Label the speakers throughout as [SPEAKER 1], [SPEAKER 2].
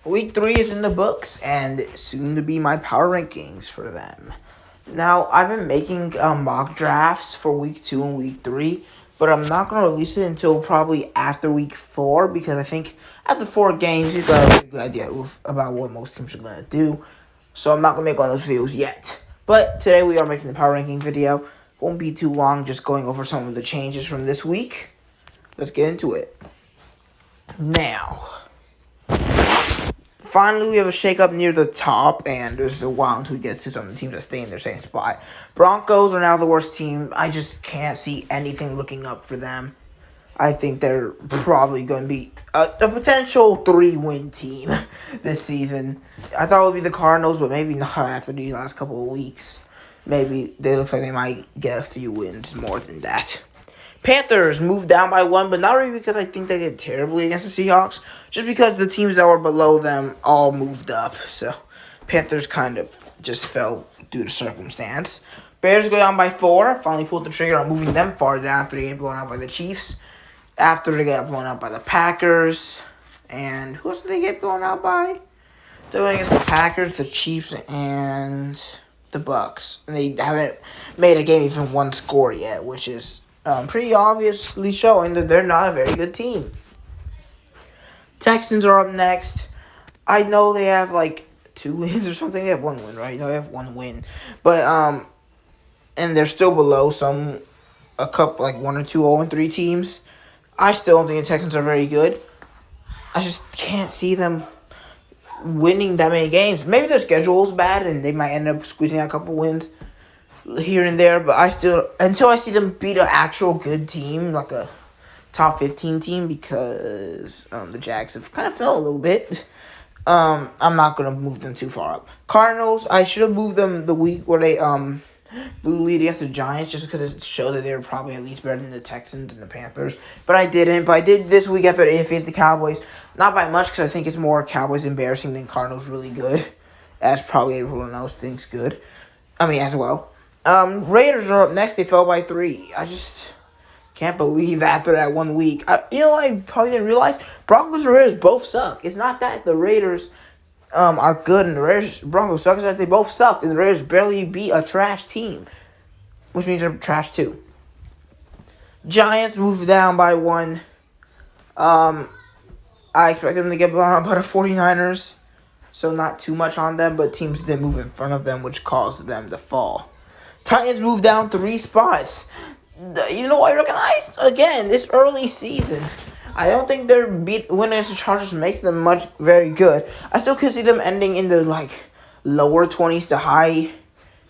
[SPEAKER 1] Week 3 is in the books, and soon to be my power rankings for them. Now, I've been making mock drafts for week 2 and week 3, but I'm not going to release it until probably after week 4 because I think after 4 games, you've got a pretty good idea about what most teams are going to do. So I'm not going to make all those videos yet. But today we are making the power ranking video. Won't be too long, just going over some of the changes from this week. Let's get into it. Now, finally, we have a shakeup near the top, and there's a while until we get to some of the teams that stay in their same spot. Broncos are now the worst team. I just can't see anything looking up for them. I think they're probably going to be a potential 3-win team this season. I thought it would be the Cardinals, but maybe not after these last couple of weeks. Maybe they look like they might get a few wins more than that. Panthers moved down by 1, but not really because I think they did terribly against the Seahawks. Just because the teams that were below them all moved up. So, Panthers kind of just fell due to circumstance. Bears go down by 4. Finally pulled the trigger on moving them far down after they get blown out by the Chiefs. After they got blown out by the Packers. And who else did they get blown out by? They went against the Packers, the Chiefs, and the Bucks. And they haven't made a game even one score yet, which is pretty obviously showing that they're not a very good team. Texans are up next. I know they have like 2 wins or something. They have 1 win, right? No, they have 1 win. But and they're still below a couple like 1 or 2 0-3 teams. I still don't think the Texans are very good. I just can't see them winning that many games. Maybe their schedule is bad and they might end up squeezing out a couple wins here and there, but I still, until I see them beat an actual good team, like a top 15 team, because the Jags have kind of fell a little bit, I'm not going to move them too far up. Cardinals, I should have moved them the week where they blew lead against the Giants, just because it showed that they were probably at least better than the Texans and the Panthers, but I didn't. But I did this week after they defeated the Cowboys, not by much, because I think it's more Cowboys embarrassing than Cardinals really good, as probably everyone else thinks good. As well. Raiders are up next. They fell by 3. I just can't believe after that 1 week. I probably didn't realize Broncos and Raiders both suck. It's not that the Raiders are good and the Broncos suck. It's that they both suck and the Raiders barely beat a trash team, which means they're trash too. Giants moved down by 1. I expect them to get blown out by the 49ers, so not too much on them, but teams did move in front of them, which caused them to fall. Titans moved down 3 spots. You know, I recognize, again, this early season, I don't think their winning against the Chargers makes them very good. I still could see them ending in the, lower 20s to high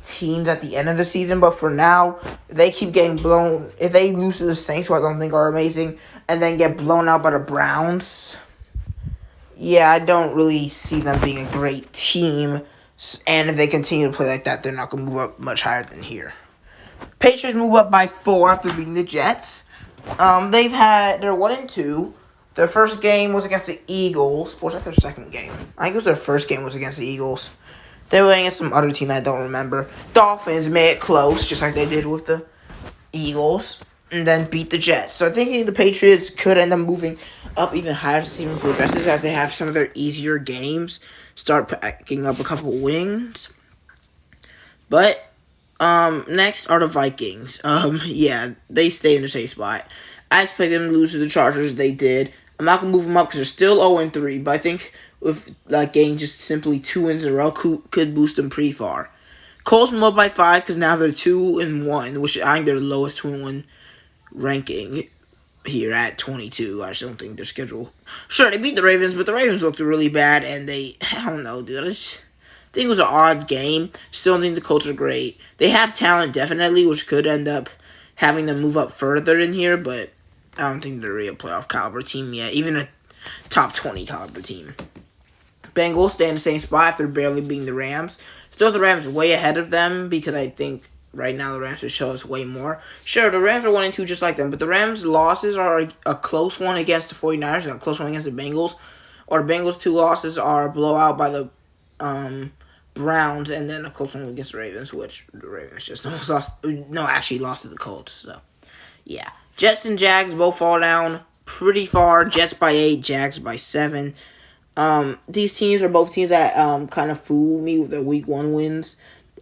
[SPEAKER 1] teens at the end of the season. But for now, if they keep getting blown, if they lose to the Saints, who I don't think are amazing, and then get blown out by the Browns, yeah, I don't really see them being a great team. And if they continue to play like that, they're not going to move up much higher than here. Patriots move up by 4 after beating the Jets. They're 1-2. Their first game was against the Eagles. Or was that their second game? I think it was their first game was against the Eagles. They were against some other team that I don't remember. Dolphins made it close, just like they did with the Eagles, and then beat the Jets. So I think the Patriots could end up moving up even higher as the season progresses, as they have some of their easier games start packing up a couple wins. But next are the Vikings. They stay in the same spot. I expect them to lose to the Chargers. They did. I'm not gonna move them up because they're still 0-3. But I think with getting just simply 2 wins in a row could boost them pretty far. Colts move up by 5 because now they're 2-1, which I think they're the lowest 2-1 ranking here at 22. I just don't think their schedule. Sure, they beat the Ravens, but the Ravens looked really bad, and I don't know, dude. I think it was an odd game. Still don't think the Colts are great. They have talent, definitely, which could end up having them move up further in here, but I don't think they're really a playoff caliber team yet, even a top 20 caliber team. Bengals stay in the same spot after barely beating the Rams. Still, the Rams way ahead of them because I think right now the Rams will show us way more. Sure, the Rams are 1-2 just like them, but the Rams' losses are a close one against the 49ers and a close one against the Bengals. Or the Bengals' 2 losses are a blowout by the Browns and then a close one against the Ravens, which the Ravens just almost lost to the Colts. So, yeah. Jets and Jags both fall down pretty far. Jets by 8, Jags by 7. These teams are both teams that kind of fooled me with their week 1 wins,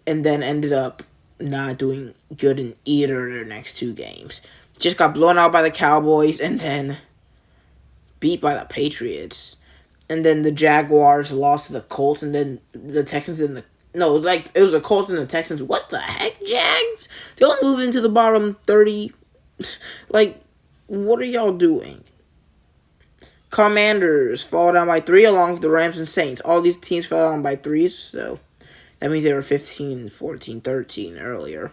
[SPEAKER 1] and then ended up not doing good in either of their next 2 games. Just got blown out by the Cowboys and then beat by the Patriots. And then the Jaguars lost to the Colts, and then the Texans and the no, like it was the Colts and the Texans. What the heck, Jags? They'll move into the bottom 30. Like, what are y'all doing? Commanders fall down by 3 along with the Rams and Saints. All these teams fell down by 3, so that means they were 15, 14, 13 earlier.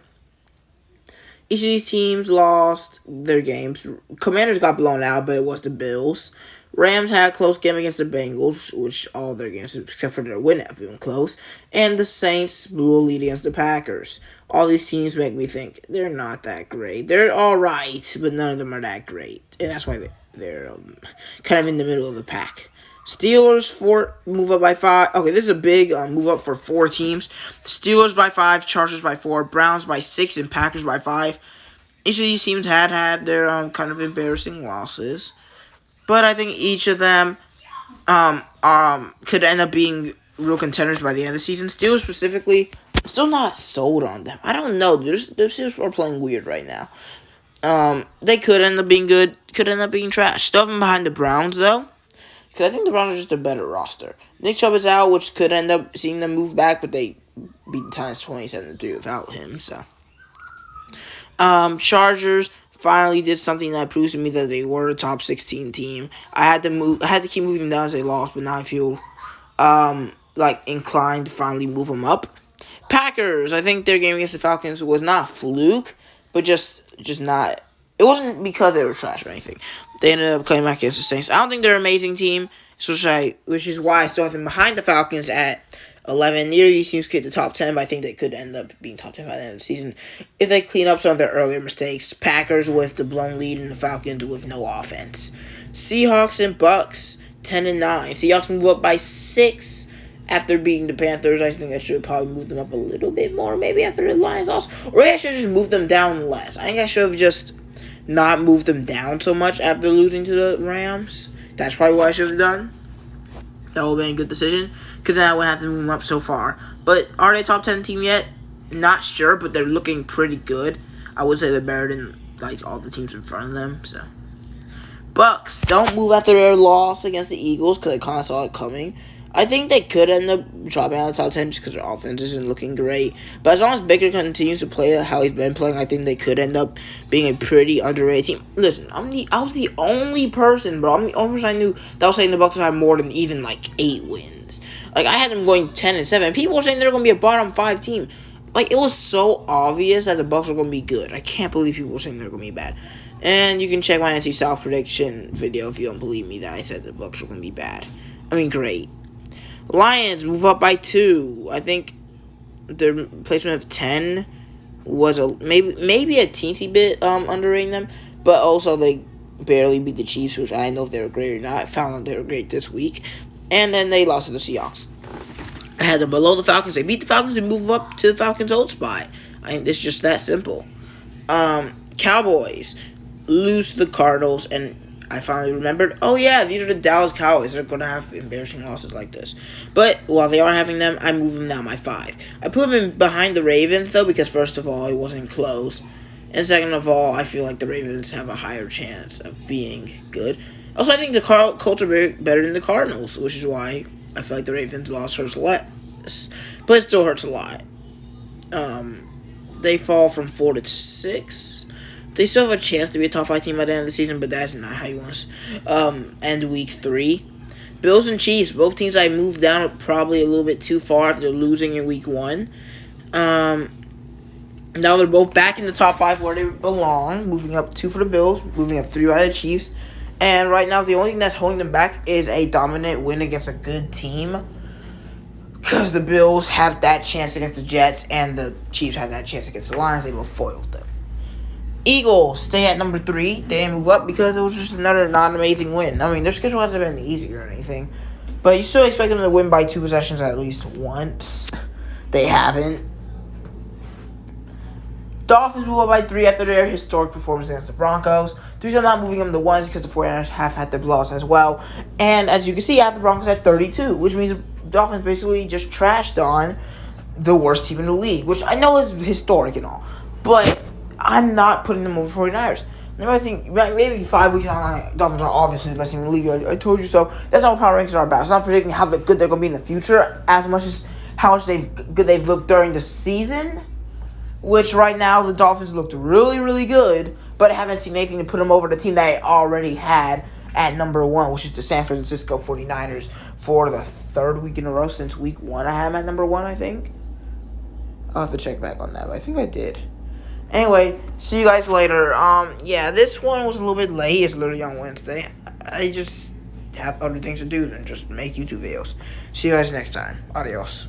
[SPEAKER 1] Each of these teams lost their games. Commanders got blown out, but it was the Bills. Rams had a close game against the Bengals, which all their games, except for their win, have been close. And the Saints blew a lead against the Packers. All these teams make me think they're not that great. They're all right, but none of them are that great. And that's why they're kind of in the middle of the pack. Steelers move up by 5. Okay, this is a big move up for 4 teams. Steelers by 5, Chargers by 4, Browns by 6, and Packers by 5. Each of these teams had their kind of embarrassing losses, but I think each of them could end up being real contenders by the end of the season. Steelers specifically, I'm still not sold on them. I don't know. Their Steelers are playing weird right now. They could end up being good, could end up being trash. Still have them behind the Browns, though, because I think the Browns are just a better roster. Nick Chubb is out, which could end up seeing them move back, but they beat the Titans 27-3 without him, so. Chargers finally did something that proves to me that they were a top 16 team. I had to keep moving them down as they lost, but now I feel inclined to finally move them up. Packers, I think their game against the Falcons was not a fluke, but just not. It wasn't because they were trash or anything. They ended up coming back against the Saints. I don't think they're an amazing team, which is why I still have them behind the Falcons at 11. Neither of these teams could get the top 10, but I think they could end up being top 10 by the end of the season if they clean up some of their earlier mistakes. Packers with the blown lead and the Falcons with no offense. Seahawks and Bucks, 10-9. Seahawks move up by 6 after beating the Panthers. I think I should probably move them up a little bit more, maybe after the Lions loss. Or I should just move them down less. I think I should have just not moved them down so much after losing to the Rams. That's probably what I should have done. That would have been a good decision, because then I wouldn't have to move them up so far. But are they top 10 team yet? Not sure, but they're looking pretty good. I would say they're better than all the teams in front of them. So, Bucks don't move after their loss against the Eagles, because I kind of saw it coming. I think they could end up dropping out of the top 10 just because their offense isn't looking great. But as long as Baker continues to play how he's been playing, I think they could end up being a pretty underrated team. Listen, I was the only person, bro. I'm the only person I knew that was saying the Bucks would have more than even 8 wins. I had them going 10-7. People were saying they're going to be a bottom 5 team. It was so obvious that the Bucks were going to be good. I can't believe people were saying they're going to be bad. And you can check my NFC South prediction video if you don't believe me that I said the Bucks were going to be bad. I mean, great. Lions move up by 2. I think their placement of 10 was maybe a teensy bit underrating them, but also they barely beat the Chiefs, which I didn't know if they were great or not. I found out they were great this week, and then they lost to the Seahawks. I had them below the Falcons. They beat the Falcons and move up to the Falcons' old spot. It's just that simple. Cowboys lose to the Cardinals, and I finally remembered, oh yeah, these are the Dallas Cowboys. They're going to have embarrassing losses like this. But while they are having them, I move them down by 5. I put them in behind the Ravens, though, because first of all, it wasn't close. And second of all, I feel like the Ravens have a higher chance of being good. Also, I think the Colts are better than the Cardinals, which is why I feel like the Ravens' loss hurts less. But it still hurts a lot. They fall from 4 to 6. They still have a chance to be a top 5 team by the end of the season, but that's not how you want to end week 3. Bills and Chiefs, both teams I moved down probably a little bit too far after losing in week 1. Now they're both back in the top 5 where they belong, moving up 2 for the Bills, moving up 3 by the Chiefs. And right now, the only thing that's holding them back is a dominant win against a good team, because the Bills had that chance against the Jets, and the Chiefs had that chance against the Lions. They both foiled them. Eagles stay at number 3. They didn't move up because it was just another non-amazing win. I mean, their schedule hasn't been easier or anything, but you still expect them to win by 2 possessions at least once. They haven't. Dolphins move up by 3 after their historic performance against the Broncos. The reason I'm not moving them to 1 is because the 49ers have had their loss as well. And as you can see, I have the Broncos at 32, which means the Dolphins basically just trashed on the worst team in the league, which I know is historic and all. But I'm not putting them over 49ers. I think maybe 5 weeks on, Dolphins are obviously the best team in the league. I told you so. That's not what power rankings are about. It's not predicting how good they're going to be in the future as much as how much good they've looked during the season. Which right now the Dolphins looked really, really good, but I haven't seen anything to put them over the team that I already had at number 1, which is the San Francisco 49ers for the 3rd week in a row since week 1. I had them at number 1, I think. I'll have to check back on that, but I think I did. Anyway, see you guys later. Yeah, this one was a little bit late. It's literally on Wednesday. I just have other things to do than just make YouTube videos. See you guys next time. Adios.